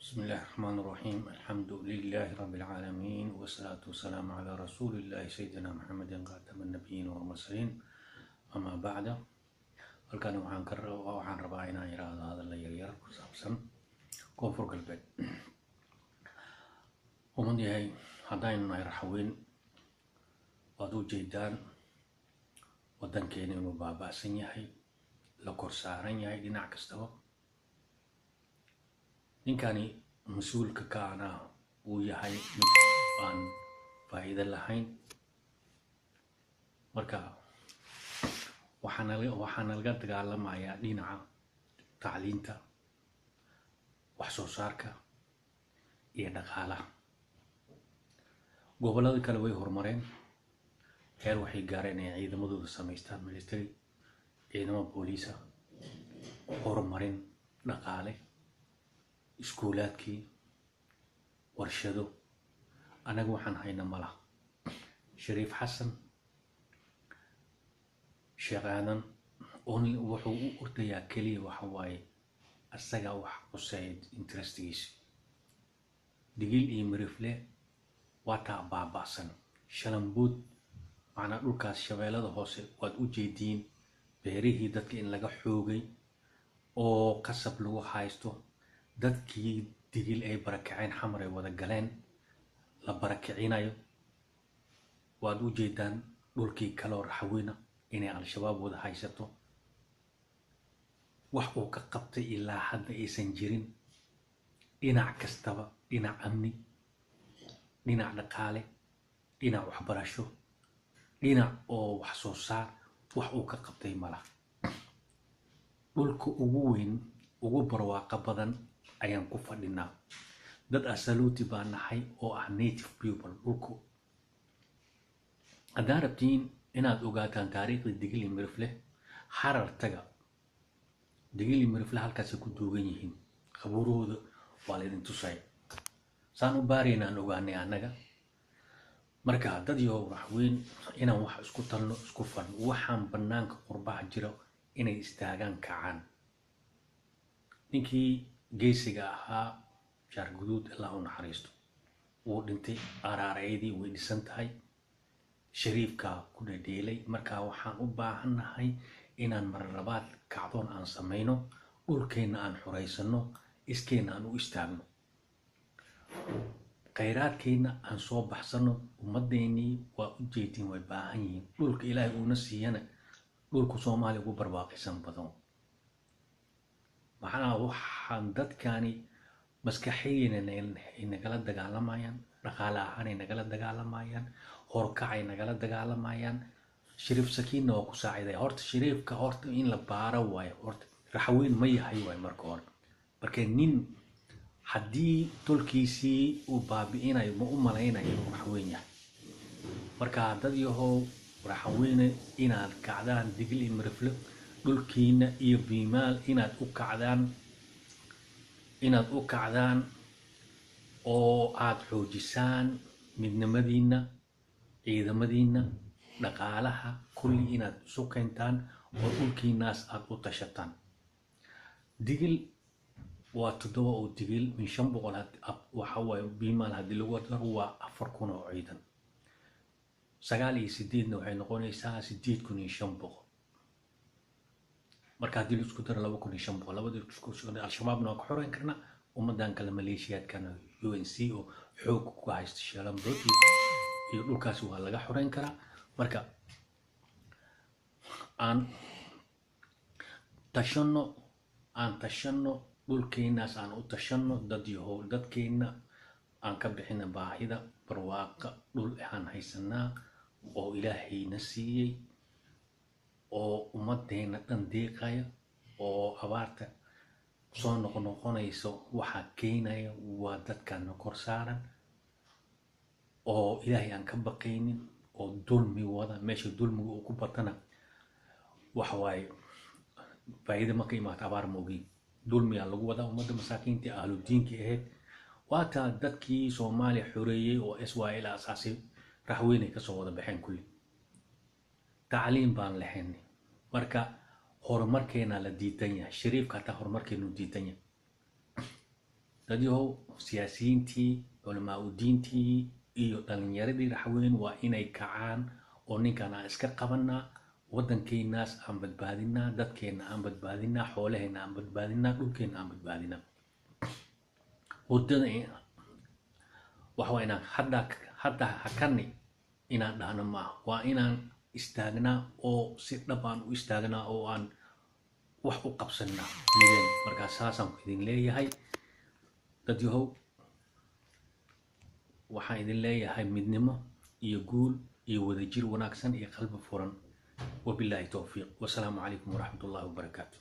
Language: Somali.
بسم الله الرحمن الرحيم الحمد لله رب العالمين والصلاة والسلام على رسول الله سيدنا محمد خاتم النبيين والمرسلين أما بعد halkan waxaan rabaa inaan yiraahdo hadal yar ku saabsan koonfur galbeed umad yahay haddaynu nahay raxweyn waad u jeedaan waddankeena inuu baaba'san yahay la kor saaran yahay dhinac kastaba ninkani mas-uulka kaana uu yahay mid aan faa'iido lahayn marka waxaan laga dagaalamayaa dhinaca tacliinta wax soo saarka iyo dhaqaalaha gobollada kale way horumareen heer waxay gaareen inay ciidamadooda samaystaan military ciidamo booliisa horumarin dhaqaale iskuulaadkii warshado anaga waxaan hayna malaha shariif xasan sheekh aadan wuxuu u ordayaa keliya waxa waaye asaga wax quseyd interestigiisa digil iyo mirifle waa taa baaba'san shalambuud macnaa dhulkaas shabeellada hoose waad u jeediin beerihii dadka in laga xoogay oo qasab lagu haysto dadkii digil ay barakaceen xamar ay wada galeen la barakicinayo waad u jeedaan dhulkii kaloo raxweyna inay al-shabaab wada haysato wax uu ka qabtay ilaa hadda aysan jirin dhinac kastaba dhinac amni dhinac dhaqaale dhinac waxbarasho dhinac oo wax soo saar wax uu ka qabtay malaha dhulka ugu weyn ugu barwaaqo badan ayaan ku fadhinaa dad asaluuti baan nahay oo ah native people dhulku haddaan rabtiin inaad ogaataan taariikhda digil iyo mirifle harar taga digil iyo mirifle halkaasay ku duugan yihiin khabuurahooda waa laydin tusay saan u baaraynaan ogaanay annaga marka dad iyo raxweyn inaan wax isku talno isku falno waxaan bannaanka qurbaha jiro inay istaagaan kacaan ninkii geesiga ahaa shaar guduud ilaa u naxariisto wuu dhintay araaraydii way dhisan tahay shariifka ku dhadheelay markaa waxaan u baahannahay inaan marlabaad kacdoon aan samayno dhulkeenna aan xuraysano iskeenna aan u istaagno khayraadkeenna aan soo baxsano ummadeennii waa u jeedin way baahan yihiin dhulka ilaahay uuna siiyana dhulku soomaaliya ugu barbaaqisan badan maxaa waxaan dadkani maskaxiyeen ay nagala dagaalamayaan dhaqaale ahaan ay nagala dagaalamayaan horkac ay nagala dagaalamayaan shariif sakiinna waa ku saaciday horta shariifka horta in la baaro waayo horta raxweyn ma yahay waayo marka hore marka nin haddii tolkiisii uu baabi'inayo ma u malaynayo raxweyn yahay marka dad yahow raxweyne inaad kacdaan digil iyo mirifle dhulkiina iyo biimaal inaad u kacdaan oo aad xoojisaan midnimadiina ciidamadiina dhaqaalaha kulli inaad isu keentaan oo dhulkiinaas aad u tashataan digil waa 7 oo digil min 500 waxa waaye biimaal haddii lagu daro waa 4,000 oo ciidan 9 iyo 8 waxay noqonaysaa 8,500 marka haddii la isku daro 2,500 labada isku al-shabaabna waa ka xoreyn karnaa ummadan kale maleeshiyaadkana UNC oo xoog ku haysta shalambuud iyo dhulkaas waa laga xoreyn karaa marka aan tashano dhulkeenaas aan u tashano dadkeena aan ka bixina baahida barwaaqa dhul aan haysanaa oo ilaahayna siiyey oo ummadeena dhan deeqaya oo abaarta soo noqonayso waxa keenaya waa dadkana kor saaran oo ilaahay aan ka baqaynin oo dulmi wada meesha dulmiga uu ku batana waxa waaye faa'iido ma ka imaata abaar moogi dulmiga lagu wada ummadda masaakiinta ahludiinka ahayd waata dadkii Soomaaliya xoreeyay oo SYL asaasi raxweyn ka soo wada baxeen kulli tacliin baan lahayn marka horumarkeena la diidan yahay shariifka ta horumarkeenu diidan yahay dadyow siyaasiyiintii culamaa u diintii iyo dhalinyaradii raxweyn waa inay kacaan oo ninkan aan iska qabanaa waddankeenaas aan badbaadinaa dadkeena aan badbaadinaa xoolaheena aan badbaadinaa dhulkeena aan badbaadinaa waddada waxa waa inaan hadda hakani inaan dhahno maaha waa inaan istaagnaa oo si dhab aan u istaagnaa oo aan wax u qabsanaa mideen markaa saasaan idin leeyahay dadyow waxaan idin leeyahay midnimo iyo guul iyo wadajir wanaagsan iyo qalbi furan وبالله توفيق والسلام عليكم ورحمة الله وبركاته.